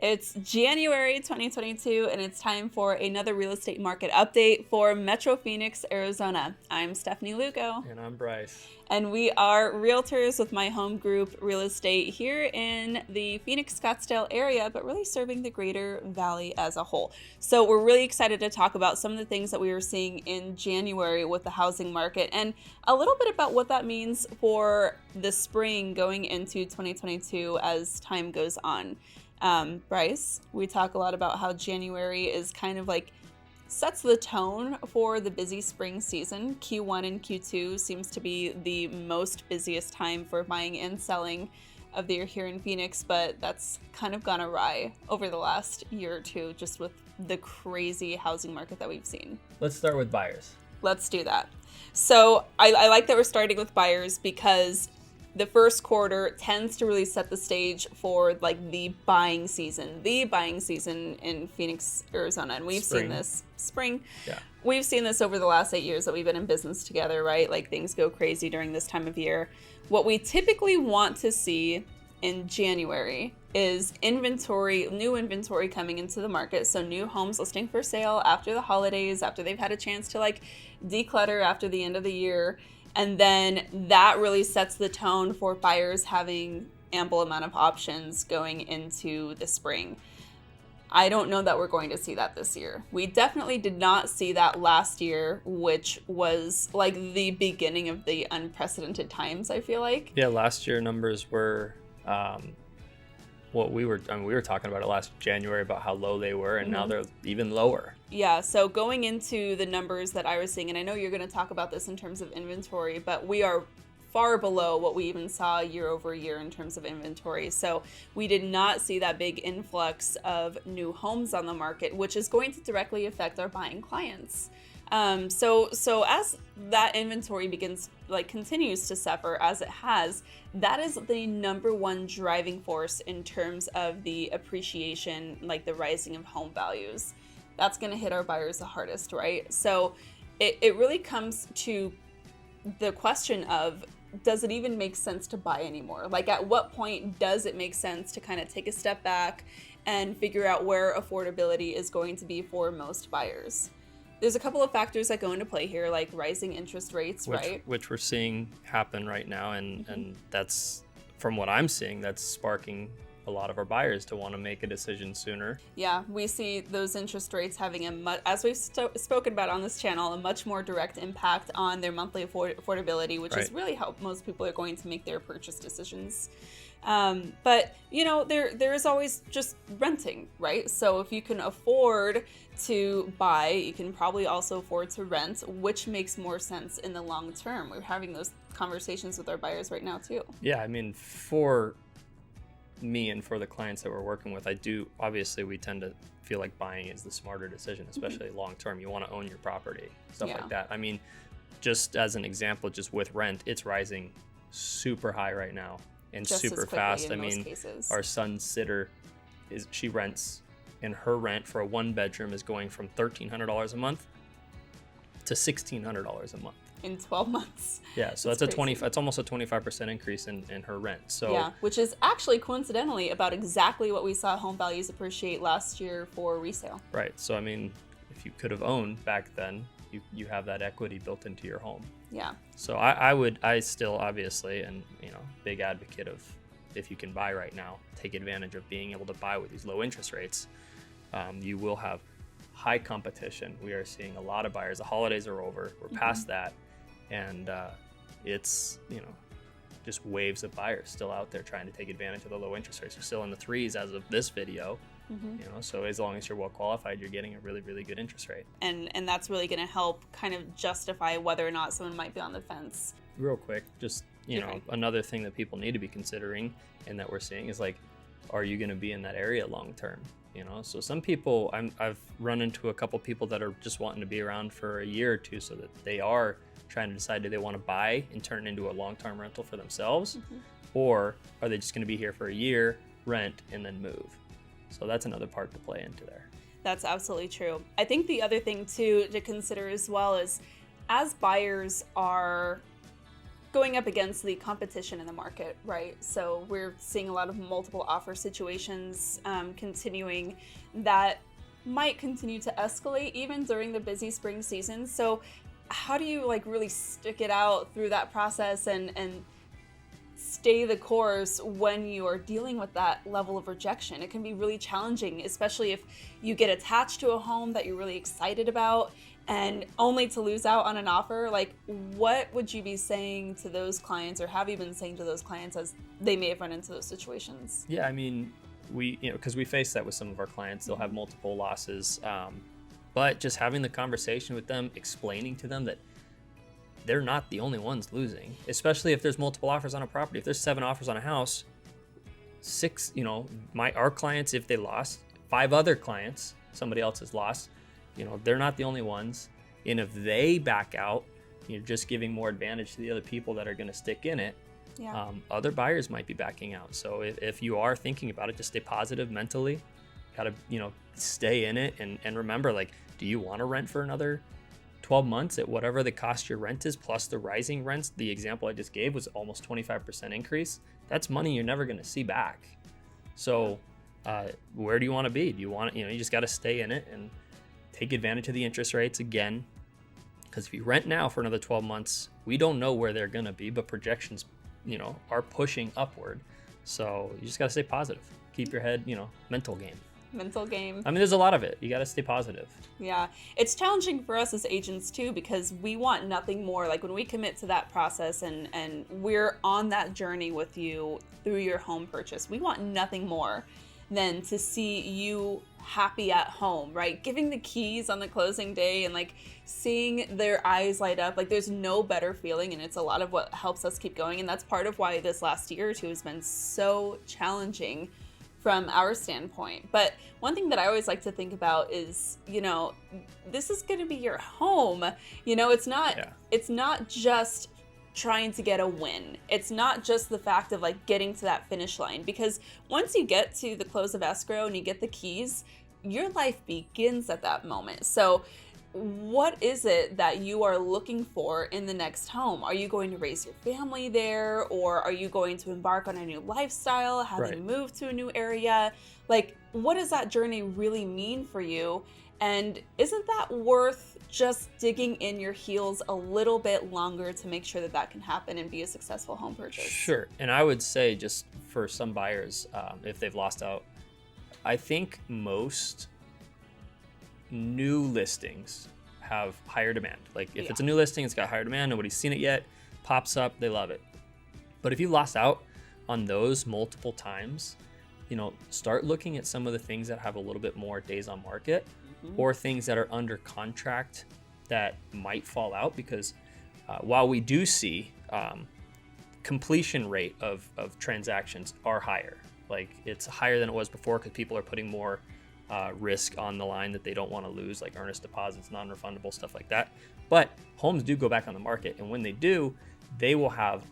It's January 2022, and it's time for another real estate market update for Metro Phoenix, Arizona. I'm Stefanie Lugo. And I'm Bryce. And we are realtors with my home group, Real Estate, here in the Phoenix, Scottsdale area, but really serving the greater valley as a whole. So we're really excited to talk about some of the things that we were seeing in January with the housing market and a little bit about what that means for the spring going into 2022 as time goes on. Bryce, we talk a lot about how January is kind of like sets the tone for the busy spring season. Q1 and Q2 seems to be the most busiest time for buying and selling of the year here in Phoenix, but that's kind of gone awry over the last year or two just with the crazy housing market that we've seen. Let's start with buyers. Let's do that. So I like that we're starting with buyers because the first quarter tends to really set the stage for like the buying season in Phoenix, Arizona. And we've seen this spring. Yeah. We've seen this over the last 8 years that we've been in business together, right? Like things go crazy during this time of year. What we typically want to see in January is new inventory coming into the market. So new homes listing for sale after the holidays, after they've had a chance to like declutter after the end of the year. And then that really sets the tone for buyers having ample amount of options going into the spring. I don't know that we're going to see that this year. We definitely did not see that last year, which was like the beginning of the unprecedented times, I feel like. Yeah, last year numbers were we were talking about it last January about how low they were, and now they're even lower. Yeah, so going into the numbers that I was seeing, and I know you're going to talk about this in terms of inventory, but we are far below what we even saw year over year in terms of inventory. So we did not see that big influx of new homes on the market, which is going to directly affect our buying clients. So as that inventory continues to suffer as it has, that is the number one driving force in terms of the appreciation, like the rising of home values. That's going to hit our buyers the hardest, right? So it really comes to the question of, does it even make sense to buy anymore? Like at what point does it make sense to kind of take a step back and figure out where affordability is going to be for most buyers? There's a couple of factors that go into play here, like rising interest rates, right? Which we're seeing happen right now, and that's, from what I'm seeing, that's sparking a lot of our buyers to want to make a decision sooner. Yeah, we see those interest rates having as we've spoken about on this channel, a much more direct impact on their monthly affordability, which is really how most people are going to make their purchase decisions. But you know, there is always just renting, right? So if you can afford to buy, you can probably also afford to rent, which makes more sense in the long term. We're having those conversations with our buyers right now too. Yeah, I mean, for me and for the clients that we're working with, obviously we tend to feel like buying is the smarter decision, especially long term. You want to own your property, stuff like that. I mean, just as an example, just with rent, it's rising super high right now and just super fast. I mean, our son's sitter she rents, and her rent for a one bedroom is going from $1,300 a month to $1,600 a month in 12 months. Yeah, so that's almost a 25% increase in her rent. So yeah, which is actually coincidentally about exactly what we saw home values appreciate last year for resale. Right. So I mean, if you could have owned back then, you have that equity built into your home. Yeah. So I still obviously, and big advocate of, if you can buy right now, take advantage of being able to buy with these low interest rates. You will have high competition. We are seeing a lot of buyers. The holidays are over. We're past that. And it's, just waves of buyers still out there trying to take advantage of the low interest rates. We're still in the threes as of this video. So as long as you're well qualified, you're getting a really, really good interest rate. And that's really going to help kind of justify whether or not someone might be on the fence. Real quick, just, another thing that people need to be considering and that we're seeing is like, are you going to be in that area long term? So some people, I've run into a couple people that are just wanting to be around for a year or two so that they are trying to decide, do they want to buy and turn it into a long-term rental for themselves? Or are they just going to be here for a year, rent, and then move? So that's another part to play into there. That's absolutely true. I think the other thing too to consider as well is, as buyers are going up against the competition in the market, right? So we're seeing a lot of multiple offer situations continuing that might continue to escalate even during the busy spring season. So how do you like really stick it out through that process and stay the course when you are dealing with that level of rejection? It can be really challenging, especially if you get attached to a home that you're really excited about and only to lose out on an offer. Like, what would you be saying to those clients, or have you been saying to those clients as they may have run into those situations? Yeah, I mean, because we face that with some of our clients, they'll have multiple losses, but just having the conversation with them, explaining to them that they're not the only ones losing, especially if there's multiple offers on a property. If there's 7 offers on a house, 6, our clients, if they lost, 5 other clients, somebody else has lost, they're not the only ones. And if they back out, you're just giving more advantage to the other people that are going to stick in it. Yeah. Other buyers might be backing out. So if you are thinking about it, just stay positive mentally. Got to, stay in it and remember, like, do you want to rent for another 12 months at whatever the cost your rent is plus the rising rents? The example I just gave was almost 25% increase. That's money you're never going to see back. So where do you want to be? Do you want, you just got to stay in it and take advantage of the interest rates again. Because if you rent now for another 12 months, we don't know where they're going to be, but projections, are pushing upward. So you just got to stay positive. Keep your head, mental game. Mental game. I mean, there's a lot of it. You got to stay positive. Yeah. It's challenging for us as agents too, because we want nothing more. Like when we commit to that process and we're on that journey with you through your home purchase, we want nothing more than to see you happy at home, right? Giving the keys on the closing day and like seeing their eyes light up. Like there's no better feeling, and it's a lot of what helps us keep going. And that's part of why this last year or two has been so challenging from our standpoint. But one thing that I always like to think about is, this is going to be your home. It's not just trying to get a win. It's not just the fact of like getting to that finish line, because once you get to the close of escrow and you get the keys, your life begins at that moment. So what is it that you are looking for in the next home? Are you going to raise your family there, or are you going to embark on a new lifestyle, having moved to a new area? Like, what does that journey really mean for you? And isn't that worth just digging in your heels a little bit longer to make sure that that can happen and be a successful home purchase? Sure. And I would say, just for some buyers, if they've lost out, I think most new listings have higher demand. Like if it's a new listing, it's got higher demand, nobody's seen it yet, pops up, they love it. But if you lost out on those multiple times, start looking at some of the things that have a little bit more days on market, or things that are under contract that might fall out, because while we do see completion rate of transactions are higher, like it's higher than it was before, because people are putting more risk on the line that they don't want to lose, like earnest deposits, non-refundable stuff like that. But homes do go back on the market, and when they do, they will have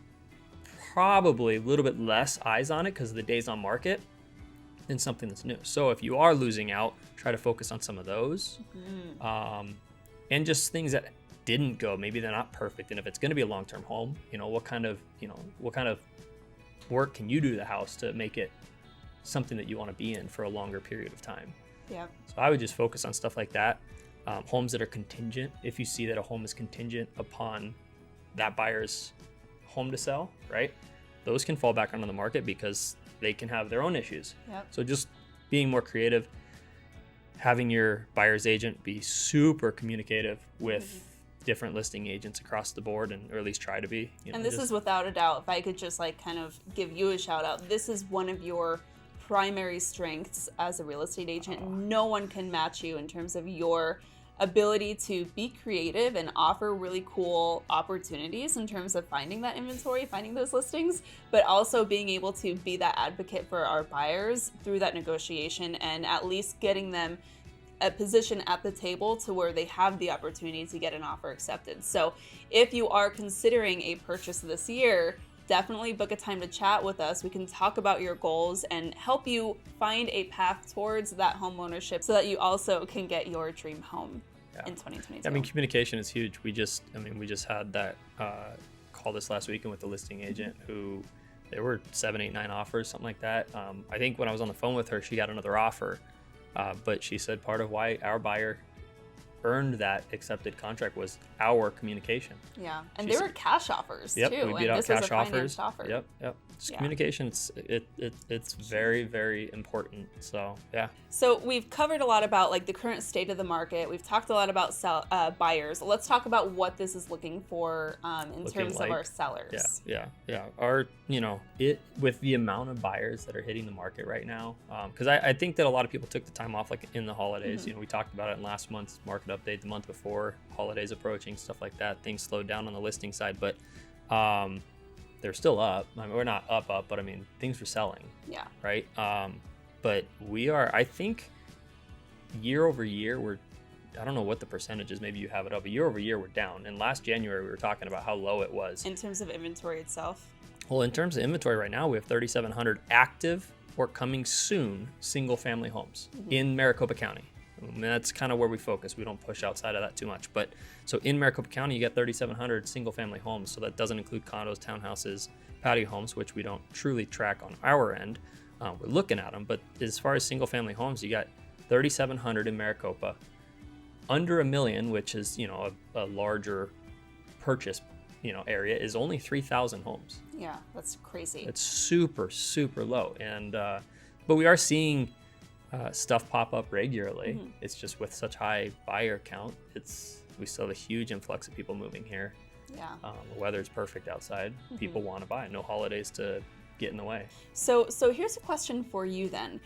probably a little bit less eyes on it because of the days on market than something that's new. So if you are losing out, try to focus on some of those, and just things that didn't go. Maybe they're not perfect, and if it's going to be a long-term home, what kind of work can you do to the house to make it something that you want to be in for a longer period of time? Yeah. So I would just focus on stuff like that. Homes that are contingent. If you see that a home is contingent upon that buyer's home to sell, right? Those can fall back onto the market because they can have their own issues. Yep. So just being more creative, having your buyer's agent be super communicative with different listing agents across the board, or at least try to be. And this is without a doubt, if I could just like kind of give you a shout out, this is one of your primary strengths as a real estate agent. No one can match you in terms of your ability to be creative and offer really cool opportunities in terms of finding that inventory, finding those listings, but also being able to be that advocate for our buyers through that negotiation, and at least getting them a position at the table to where they have the opportunity to get an offer accepted. So if you are considering a purchase this year, definitely book a time to chat with us. We can talk about your goals and help you find a path towards that home ownership so that you also can get your dream home in 2022. I mean, communication is huge. We just had that call this last weekend with the listing agent who there were 7, 8, 9 offers, something like that. I think when I was on the phone with her, she got another offer, but she said part of why our buyer earned that accepted contract was our communication. Yeah, and they were cash offers too. We beat out cash offers. Offer. Yep. Communication, it's very, very important. So yeah. So we've covered a lot about like the current state of the market. We've talked a lot about buyers. Let's talk about what this is looking for in terms of our sellers. Yeah. Our with the amount of buyers that are hitting the market right now, because I think that a lot of people took the time off like in the holidays. We talked about it in last month's market update, the month before, holidays approaching, stuff like that. Things slowed down on the listing side, but they're still up. I mean, we're not up, but I mean, things were selling. Yeah. Right. But we are, I think, year over year, I don't know what the percentage is. Maybe you have it up. But year over year, we're down. And last January, we were talking about how low it was. In terms of inventory itself? Well, in terms of inventory right now, we have 3,700 active or coming soon single-family homes in Maricopa County. And that's kind of where we focus. We don't push outside of that too much. But so in Maricopa County, you get 3,700 single-family homes. So that doesn't include condos, townhouses, patio homes, which we don't truly track on our end. We're looking at them. But as far as single-family homes, you got 3,700 in Maricopa. Under $1 million, which is a larger purchase area, is only 3,000 homes. Yeah, that's crazy. It's super, super low. And but we are seeing stuff pop up regularly. It's just with such high buyer count, we still have a huge influx of people moving here. Yeah. The weather's perfect outside. People want to buy. No holidays to get in the way. So here's a question for you then.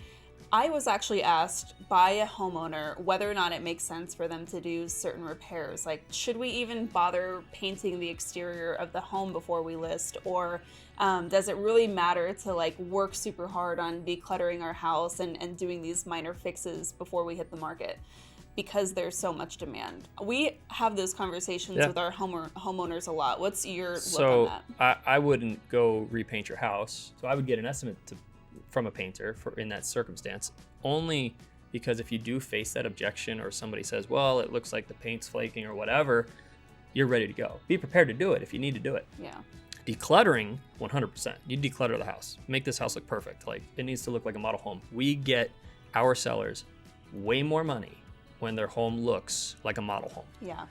I was actually asked by a homeowner whether or not it makes sense for them to do certain repairs. Like, should we even bother painting the exterior of the home before we list? Or does it really matter to like work super hard on decluttering our house and doing these minor fixes before we hit the market? Because there's so much demand. We have those conversations with our homeowners a lot. What's your look on that? I wouldn't go repaint your house. So I would get an estimate from a painter in that circumstance, only because if you do face that objection or somebody says, well, it looks like the paint's flaking or whatever, you're ready to go. Be prepared to do it if you need to do it. Yeah. Decluttering, 100%. You declutter the house. Make this house look perfect. Like, it needs to look like a model home. We get our sellers way more money when their home looks like a model home. Yeah.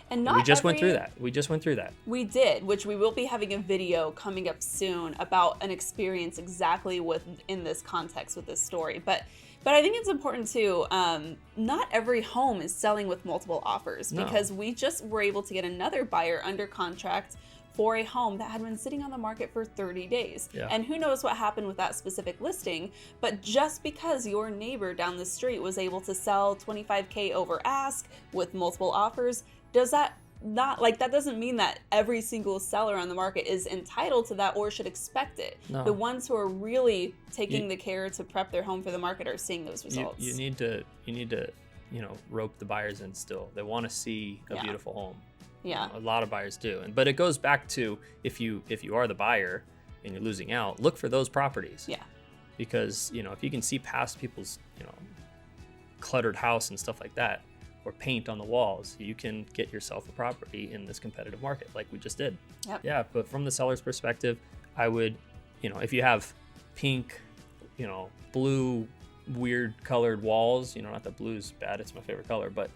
And we just went through that. We did, which we will be having a video coming up soon about an experience exactly in this context with this story. But I think it's important too, not every home is selling with multiple offers, because we just were able to get another buyer under contract for a home that had been sitting on the market for 30 days. Yeah. And who knows what happened with that specific listing, but just because your neighbor down the street was able to sell $25K over ask with multiple offers, does that that doesn't mean that every single seller on the market is entitled to that or should expect it. No. The ones who are really taking the care to prep their home for the market are seeing those results. You need to rope the buyers in still. They want to see a beautiful home. Yeah. A lot of buyers do. But it goes back to if you are the buyer and you're losing out, look for those properties. Yeah. Because, if you can see past people's, cluttered house and stuff like that, or paint on the walls, you can get yourself a property in this competitive market like we just did. Yep. Yeah, but from the seller's perspective, I would, if you have pink, blue, weird colored walls, not that blue's bad, it's my favorite color, but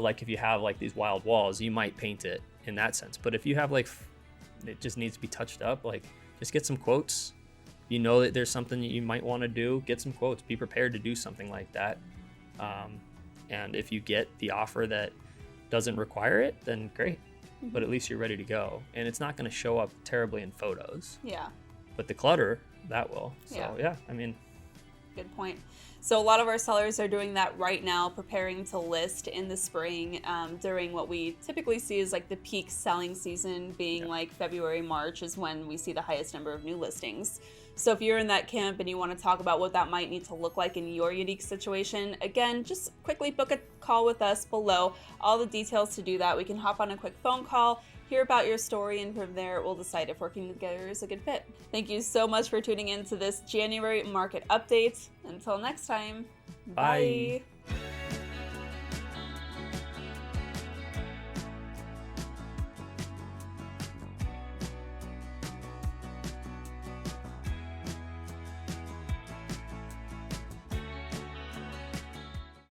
like if you have like these wild walls, you might paint it in that sense. But if you have like, it just needs to be touched up, like just get some quotes. That there's something that you might want to do, get some quotes, be prepared to do something like that. And if you get the offer that doesn't require it, then great. But at least you're ready to go. And it's not going to show up terribly in photos. Yeah. But the clutter, that will. So, yeah, I mean. Good point. So a lot of our sellers are doing that right now, preparing to list in the spring during what we typically see is like the peak selling season being like February, March is when we see the highest number of new listings. So if you're in that camp and you want to talk about what that might need to look like in your unique situation, again, just quickly book a call with us below. All the details to do that. We can hop on a quick phone call, hear about your story, and from there we'll decide if working together is a good fit. Thank you so much for tuning in to this January market update. Until next time, bye.